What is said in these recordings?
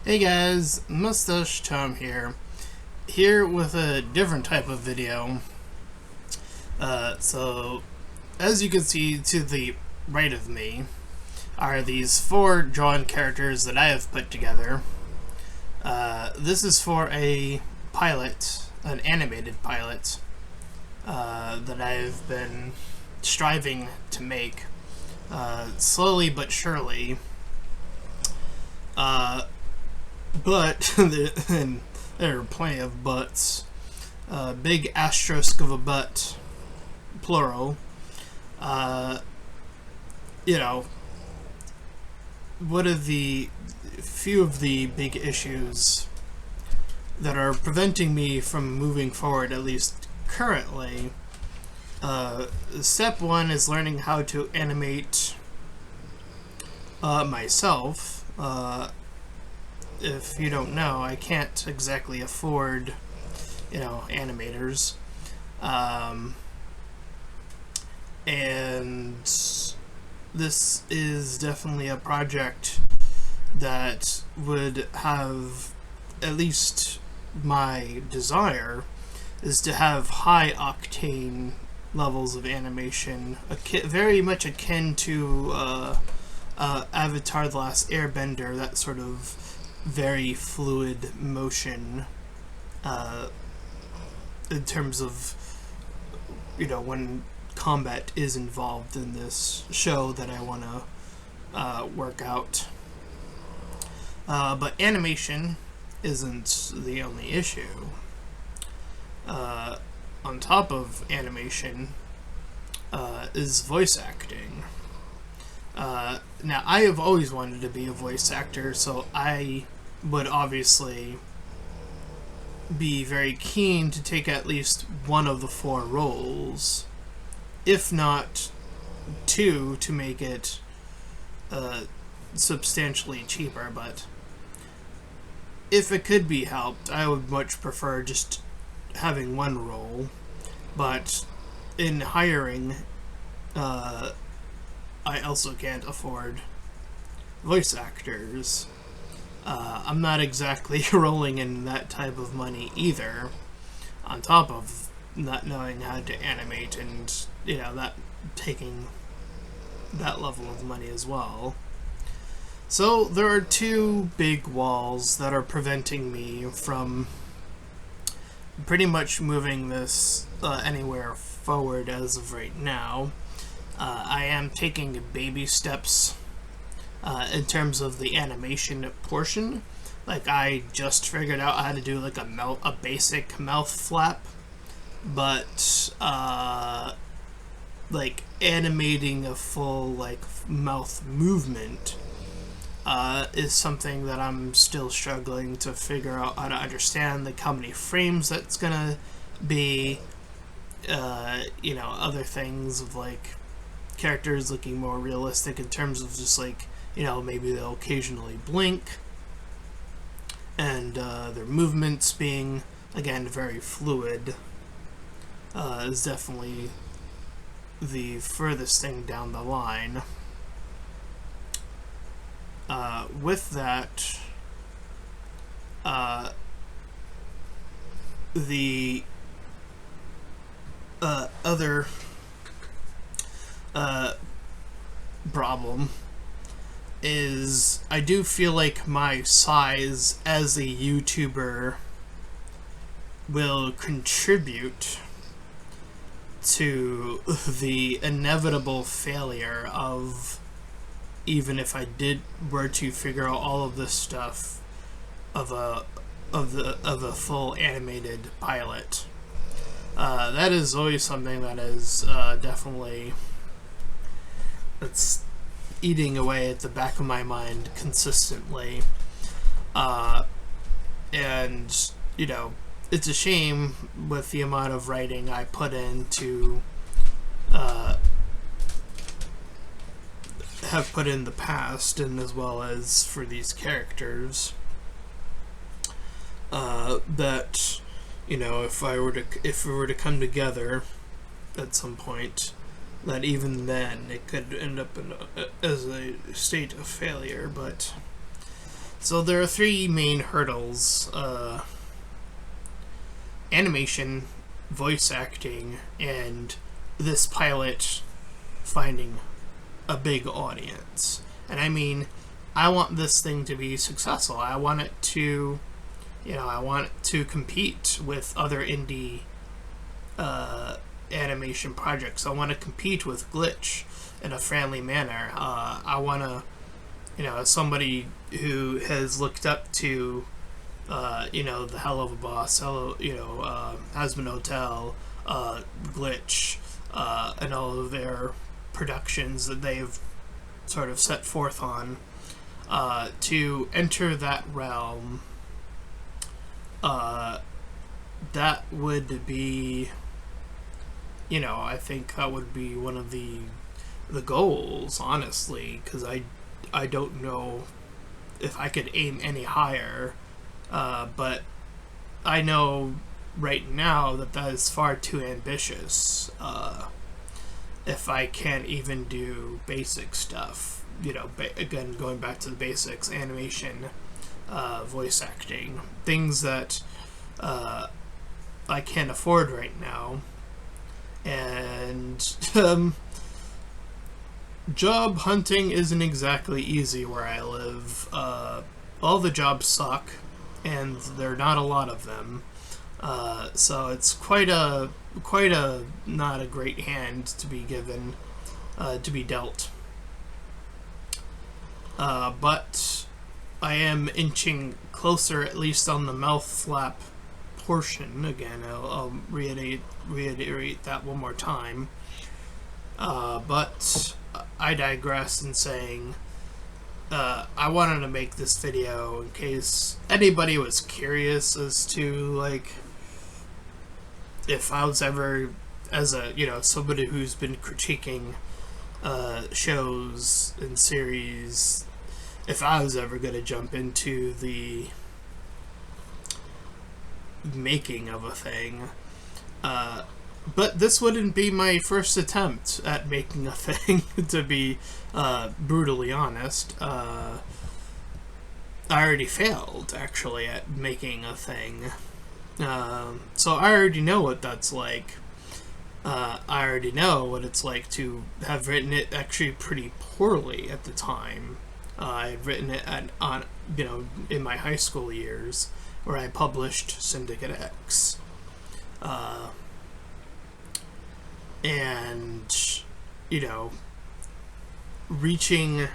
Hey guys, Mustache Tom here with a different type of video. So as you can see to the right of me are these 4 drawn characters that I have put together. This is for a pilot, an animated pilot, that I've been striving to make, slowly but surely. But, and there are plenty of buts. Big asterisk of a butt, plural. One of the few of the big issues that are preventing me from moving forward, at least currently. Step 1 is learning how to animate myself. If you don't know, I can't exactly afford, animators. And this is definitely a project that would have, at least my desire, is to have high octane levels of animation, very much akin to Avatar: The Last Airbender, that sort of very fluid motion in terms of when combat is involved in this show that I want to work out. But animation isn't the only issue. On top of animation is voice acting. Now, I have always wanted to be a voice actor, so I would obviously be very keen to take at least one of the 4 roles, if not 2, to make it substantially cheaper. But if it could be helped, I would much prefer just having 1 role. But in hiring, I also can't afford voice actors. I'm not exactly rolling in that type of money either, on top of not knowing how to animate and, that taking that level of money as well. So there are 2 big walls that are preventing me from pretty much moving this anywhere forward as of right now. I am taking baby steps in terms of the animation portion. Like, I just figured out how to do like a basic mouth flap, but like animating a full mouth movement is something that I'm still struggling to figure out how to understand, like how many frames that's gonna be, other things of like characters looking more realistic in terms of just maybe they'll occasionally blink, and their movements being, again, very fluid, is definitely the furthest thing down the line. With that, the other problem is I do feel like my size as a YouTuber will contribute to the inevitable failure of, even if I were to figure out all of this stuff, of a full animated pilot. That is always something that is definitely, that's eating away at the back of my mind consistently. And it's a shame with the amount of writing I put in to have put in the past, and as well as for these characters, that if we were to come together at some point, that even then it could end up as a state of failure. But So there are three main hurdles: animation, voice acting, and this pilot finding a big audience. And I mean, I want this thing to be successful. I want it to, I want it to compete with other indie animation projects. I want to compete with Glitch in a friendly manner. I want to, as somebody who has looked up to, the Hell of a Boss, Hazbin Hotel, Glitch, and all of their productions that they've sort of set forth on, to enter that realm, that would be, I think that would be one of the goals, honestly, because I don't know if I could aim any higher, but I know right now that is far too ambitious. If I can't even do basic stuff, again, going back to the basics: animation, voice acting, things that I can't afford right now. And job hunting isn't exactly easy where I live. All the jobs suck, and there are not a lot of them. So it's quite a not a great hand to be given, to be dealt. But I am inching closer, at least on the mouth flap portion. Again, I'll reiterate that one more time. But I digress in saying, I wanted to make this video in case anybody was curious as to, like, if I was ever, as a, somebody who's been critiquing shows and series, if I was ever going to jump into the making of a thing. But this wouldn't be my first attempt at making a thing, to be brutally honest. I already failed, actually, at making a thing. So I already know what that's like. I already know what it's like to have written it actually pretty poorly at the time. I had written it in my high school years, where I published Syndicate X. And, reaching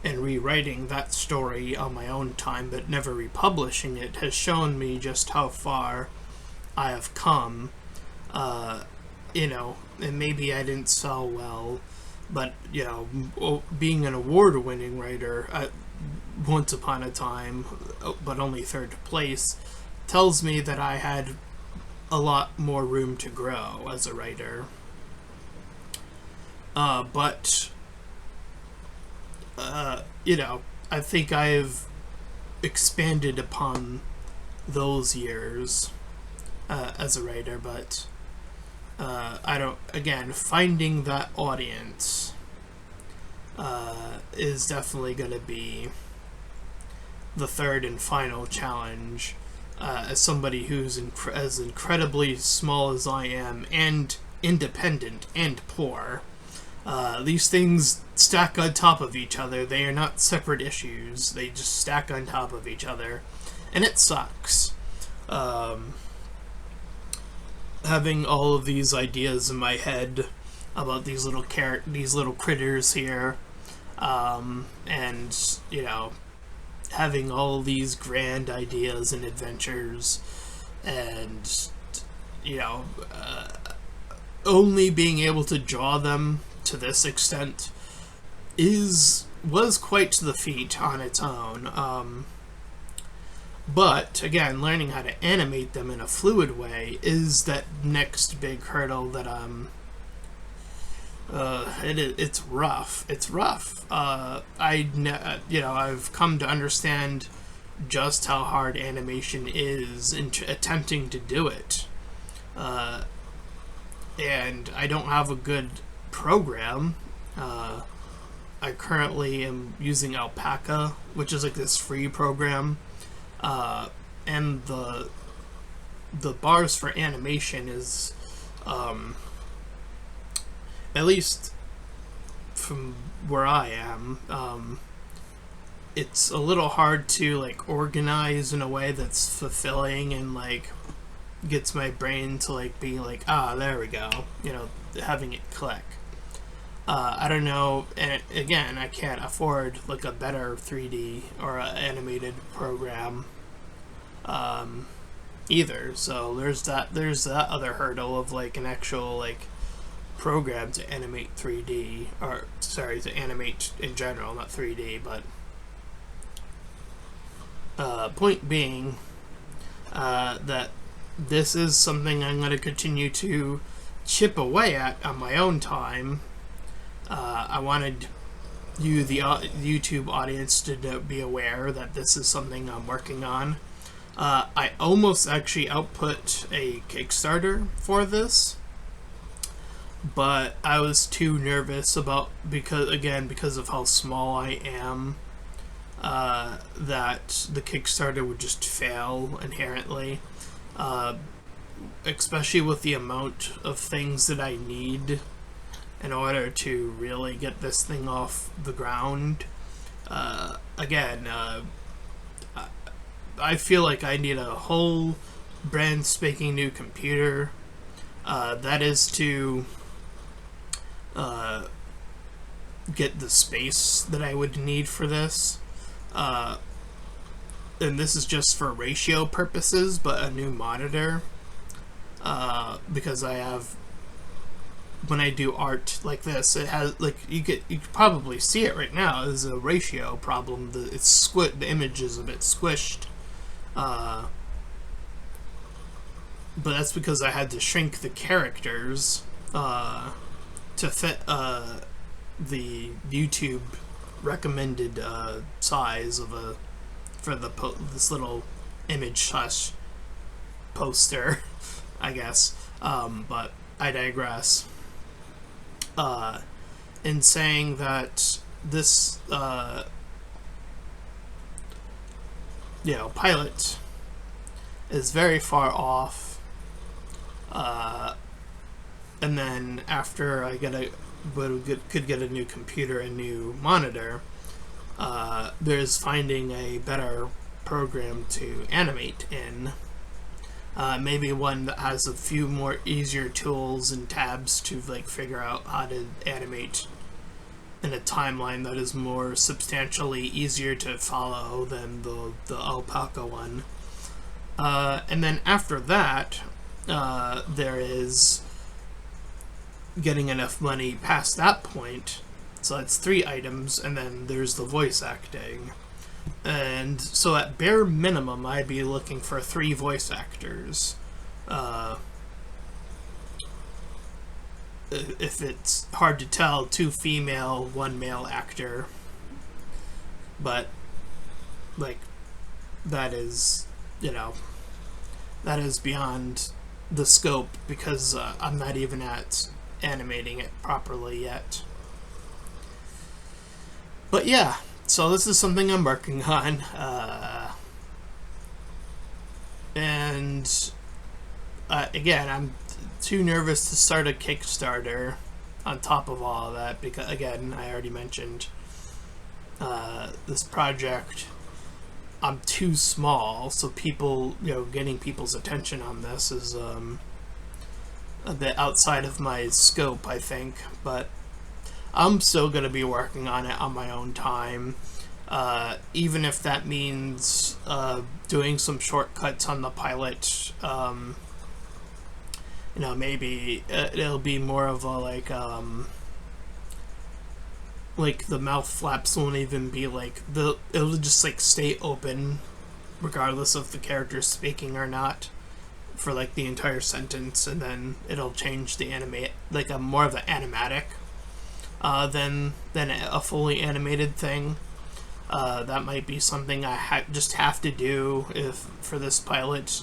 and rewriting that story on my own time, but never republishing it, has shown me just how far I have come. And maybe I didn't sell well, but, being an award-winning writer once upon a time, but only third place, tells me that I had a lot more room to grow as a writer. But I think I've expanded upon those years as a writer, but finding that audience is definitely going to be the third and final challenge. As somebody who's as incredibly small as I am, and independent and poor, these things stack on top of each other. They are not separate issues. They just stack on top of each other, and it sucks. Having all of these ideas in my head about these little critters here, and having all these grand ideas and adventures, and only being able to draw them to this extent was quite the feat on its own. But again, learning how to animate them in a fluid way is that next big hurdle that it's rough. It's rough. I've come to understand just how hard animation is in attempting to do it. And I don't have a good program. I currently am using Alpaca, which is like this free program, and the bars for animation is, at least from where I am, it's a little hard to like organize in a way that's fulfilling and like gets my brain to like be like, there we go, having it click. I don't know, and again, I can't afford like a better 3D or a animated program either. So there's that other hurdle of like an actual like program to animate 3D, or sorry, to animate in general, not 3D, but point being that this is something I'm going to continue to chip away at on my own time. I wanted you, the YouTube audience, to be aware that this is something I'm working on. I almost actually output a Kickstarter for this, but I was too nervous because of how small I am, that the Kickstarter would just fail inherently, especially with the amount of things that I need in order to really get this thing off the ground. I feel like I need a whole brand spanking new computer. That is to get the space that I would need for this. And this is just for ratio purposes, but a new monitor. Because I have, when I do art like this, it has, like, you can probably see it right now. There's a ratio problem. The image is a bit squished. But that's because I had to shrink the characters to fit the YouTube recommended size for this little image slash poster, I guess. But I digress. In saying that this pilot is very far off, and then after I could get a new computer and new monitor, there's finding a better program to animate in. Maybe one that has a few more easier tools and tabs to like figure out how to animate in a timeline that is more substantially easier to follow than the Alpaca one. And then after that, there is getting enough money past that point. So that's 3 items, and then there's the voice acting. And so at bare minimum, I'd be looking for 3 voice actors. If it's hard to tell, 2 female, 1 male actor. But, like, that is beyond the scope, because I'm not even at animating it properly yet. But yeah, so this is something I'm working on, and again, I'm too nervous to start a Kickstarter on top of all of that, because again, I already mentioned this project, I'm too small, so people, getting people's attention on this is a bit outside of my scope, I think, but I'm still going to be working on it on my own time, even if that means doing some shortcuts on the pilot. Maybe it'll be more of a like the mouth flaps won't even be it'll just stay open regardless of the character speaking or not for the entire sentence, and then it'll change the animate, a more of an animatic than a fully animated thing. That might be something I just have to do for this pilot.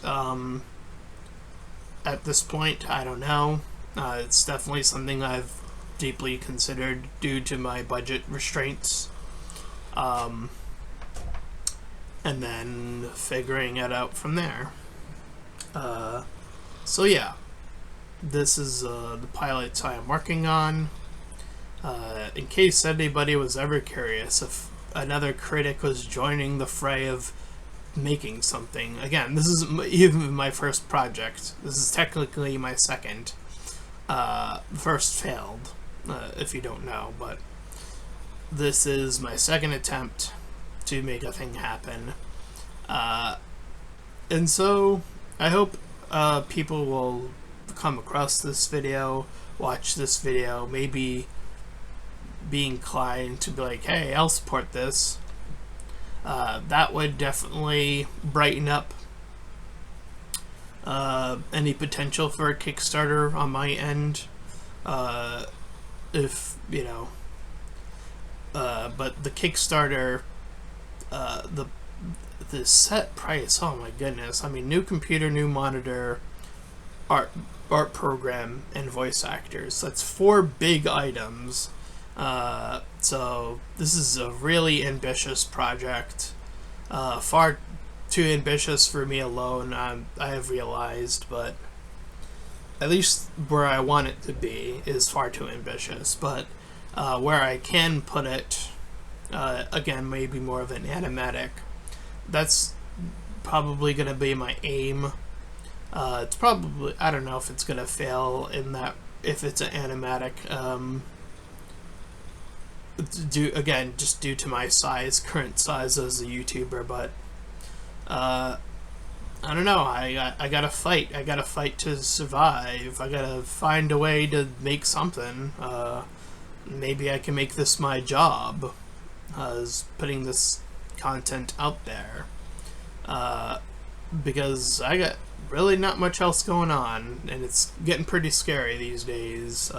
At this point, I don't know. It's definitely something I've deeply considered due to my budget restraints. And then figuring it out from there. So yeah, this is the pilots I am working on. In case anybody was ever curious if another critic was joining the fray of making something. Again, this isn't even my first project. This is technically my second. First failed, if you don't know, but this is my second attempt to make a thing happen. And so I hope people will come across this video, watch this video, maybe be inclined to be like, hey, I'll support this. That would definitely brighten up any potential for a Kickstarter on my end. If, you know, but the Kickstarter, the set price, oh my goodness. I mean, new computer, new monitor, art program, and voice actors. That's 4 big items. So this is a really ambitious project. Far too ambitious for me alone, I have realized, but at least where I want it to be is far too ambitious. But where I can put it, again, maybe more of an animatic. That's probably going to be my aim. It's probably, I don't know if it's going to fail in that, if it's an animatic, just due to my current size as a YouTuber, but I don't know, I gotta fight. I gotta fight to survive. I gotta find a way to make something. Maybe I can make this my job, is putting this content out there, because I got really not much else going on, and it's getting pretty scary these days.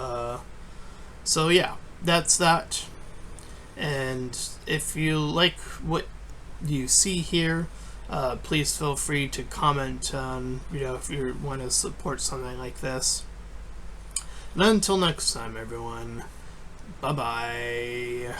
So yeah, that's that. And if you like what you see here, please feel free to comment on, if you want to support something like this. And until next time, everyone, bye-bye.